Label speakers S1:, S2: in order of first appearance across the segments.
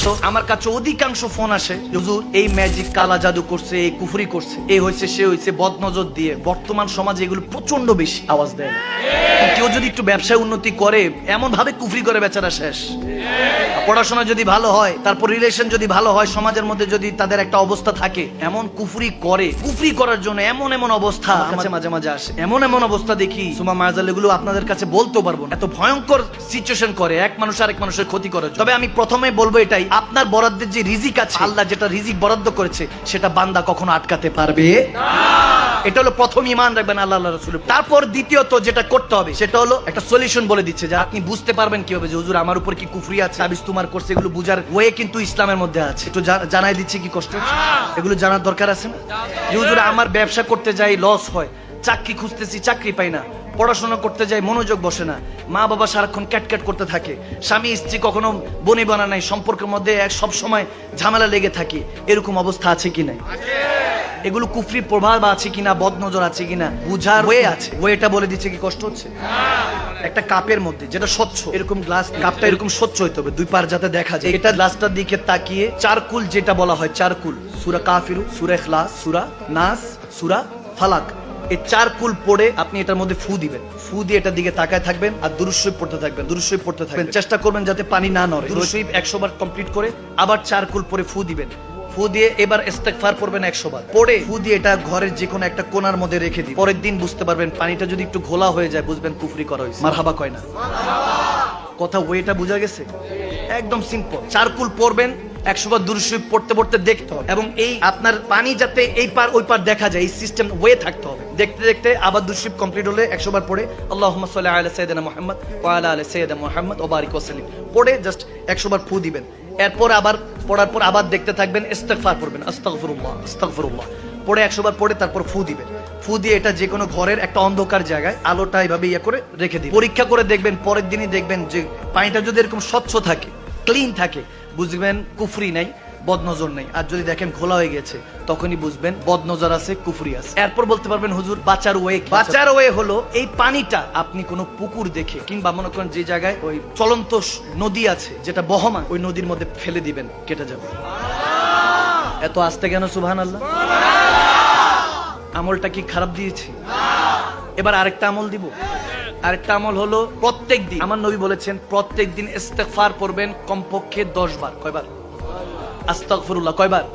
S1: তো আমার কাছে অধিকাংশ ফোন আসে, হুজুর এই ম্যাজিক, কালা জাদু করছে, এই কুফরি করছে, এই হয়েছে সে হয়েছে, বদনজর দিয়ে। বর্তমান সমাজে এগুলো প্রচন্ড বেশি আওয়াজ দেয়। কেউ যদি একটু ব্যবসায় উন্নতি করে এমন ভাবে কুফরি করে বেচারা শেষ। পড়াশোনা যদি ভালো হয়, তারপর রিলেশন যদি ভালো হয়, সমাজের মধ্যে যদি তাদের একটা অবস্থা থাকে, এমন কুফরি করে, কুফরি করার জন্য এমন এমন অবস্থা মাঝে মাঝে আসে, এমন এমন অবস্থা দেখি সুমা মাজাল, এগুলো আপনাদের কাছে বলতে পারবো না। এত ভয়ঙ্কর সিচুয়েশন করে এক মানুষ আরেক মানুষের ক্ষতি করার জন্য। তবে আমি প্রথমে বলবো এটাই, আপনার বরাদ্দের যে রিজিক আছে, আল্লাহ যেটা রিজিক বরাদ্দ করেছে সেটা বান্দা কখনো আটকাতে পারবে না। এটা হলো প্রথম ঈমান রাখবেন আল্লাহ রাসূলের। তারপর দ্বিতীয়ত যেটা করতে হবে সেটা হলো একটা সলিউশন বলে দিচ্ছে, যে আপনি বুঝতে পারবেন কিভাবে যে হুজুর আমার উপর কি কুফরি আছে, তাবিজ তোমার করছে, এগুলো বুঝার ওয়ে কিন্তু ইসলামের মধ্যে আছে। একটু জানাই দিচ্ছি কি কষ্ট হচ্ছে, এগুলো জানার দরকার আছে না? যে হুজুর আমার ব্যবসা করতে যাই লস হয়, চাকরি খুঁজতেছি চাকরি পাই না, পড়াশোনা করতে যাই মনোযোগ বসে না, মা বাবা সারাক্ষণ ক্যাটক্যাট করতে থাকে, স্বামী স্ত্রী কখনো বনি বানা নাই, সম্পর্কের মধ্যে সব সময় ঝামেলা লেগে থাকে, এরকম অবস্থা আছে কি নাই? এগুলো কুফরির প্রভাব আছে কিনা, বদনজর আছে কিনা বুঝার ওয়ে আছে। ওয়েটা বলে দিচ্ছে কি কষ্ট হচ্ছে। একটা কাপের মধ্যে যেটা স্বচ্ছ, এরকম গ্লাস, কাপটা এরকম স্বচ্ছ হইতে হবে, দুই পার যাতে দেখা যায়। এটা গ্লাসটার দিকে তাকিয়ে চারকুল, যেটা বলা হয় চারকুল, সূরা কাফিরু, সূরা ইখলাস, সূরা নাস, সূরা ফালাক, এই চারকুল পড়ে আপনি এটার মধ্যে ফু দিবেন। ফু দিয়ে এটার দিকে তাকায় থাকবেন আর দুরূদ শরীফ পড়তে থাকবেন, দুরূদ শরীফ পড়তে থাকবেন। চেষ্টা করবেন যাতে পানি না নড়ে। দুরূদ শরীফ 100 বার কমপ্লিট করে আবার চারকুল পরে ফু দিবেন। ফু দিয়ে এবার ইস্তেগফার পড়বেন 100 বার। পড়ে ফু দিয়ে এটা ঘরের যে কোনো একটা কোণার মধ্যে রেখে দিন। পরের দিন বুঝতে পারবেন, পানিটা যদি একটু ঘোলা হয়ে যায় বুঝবেন কুফরি করা হয়েছে। মারহাবা কয় না? কথা ওয়েটা বোঝা গেছে? একদম সিম্পল। চারকুল পড়বেন, 100 বার দুরূদ শরীফ পড়তে পড়তে দেখতে হবে, এবং এই আপনার পানি যাতে এই পার ওই পার দেখা যায়, এই সিস্টেম ওয়ে থাকতে হবে। দেখতে দেখতে আবার দুরূদ শরীফ কমপ্লিট হলে 100 বার পড়ে আল্লাহুম্মা সাল্লি আলা সাইয়্যিদিনা মুহাম্মদ ওয়া আলা আলি সাইয়্যিদিনা মুহাম্মদ ওয়া বারিক ওয়া সাল্লিম পড়ে জাস্ট 100 বার ফু দিবেন। এরপর আবার পড়ার পর আবার দেখতে থাকবেন, ইস্তেগফার পড়বেন, আস্তাগফিরুল্লাহ আস্তাগফিরুল্লাহ পড়ে 100 বার পড়ে তারপর ফু দিবেন। ফু দিয়ে এটা যে কোনো ঘরের একটা অন্ধকার জায়গায় আলোটা এইভাবে ইয়ে করে রেখে দিন। পরীক্ষা করে দেখবেন, পরের দিনই দেখবেন যে পানিটা যদি এরকম স্বচ্ছ থাকে, ক্লিন থাকে, বুঝবেন কুফরি নাই, বদনজর নাই। আর যদি দেখেন ঘোলা হয়ে গেছে, তখনই বুঝবেন বদনজর আছে, কুফরি আছে। এরপর বলতে পারবেন হুজুর বাঁচার ওয়ে। বাঁচার ওয়ে হলো এই পানিটা আপনি কোনো পুকুর দেখে, কিংবা মনে করেন যে জায়গায় ওই চলন্ত নদী আছে যেটা বহমান, ওই নদীর মধ্যে ফেলে দিবেন, কেটে যাবে। এত আস্তে কেন সুবহানাল্লাহ? আমলটা কি খারাপ দিয়েছি? এবার আরেকটা আমল দিব। আরেকটা আমল হলো প্রত্যেকদিন, আমার নবী বলেছেন প্রত্যেকদিন ইস্তেগফার পড়বেন কমপক্ষে 10 বার। কয়বার? আস্তাগফিরুল্লাহ কয়বার?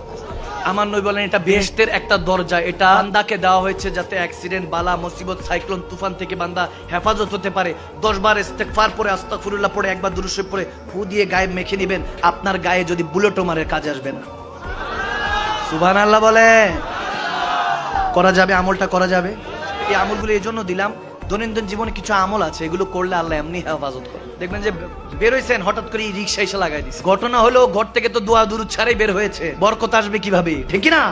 S1: আমার নবী বলেন এটা বেহেশতের একটা দরজা, এটা বান্দাকে দেওয়া হয়েছে যাতে অ্যাক্সিডেন্ট, বালা, মুসিবত, সাইক্লোন, তুফান থেকে বান্দা হেফাজত হতে পারে। 10 বার ইস্তেগফার পড়ে, আস্তাগফিরুল্লাহ পড়ে, একবার দুরূদ শরীফ পড়ে ফু দিয়ে গায়ে মেখে নেবেন। আপনার গায়ে যদি বুলেটও মারে কাজে আসবে না। সুবহানাল্লাহ বলে। করা যাবে, আমলটা করা যাবে। এই আমলগুলো এই জন্য দিলাম, দৈনন্দিন জীবনে কিছু আমল আছে এগুলো করলে আল্লাহ এমনি হেফাজত করে। দেখবেন যে বের হয়েছেন, হঠাৎ করে রিক্সা এসে লাগাই দিচ্ছে। ঘটনা হলো ঘর থেকে তো দোয়া দুরূদ ছাড়াই বের হয়েছে, বরকত আসবে কিভাবে? ঠিক না?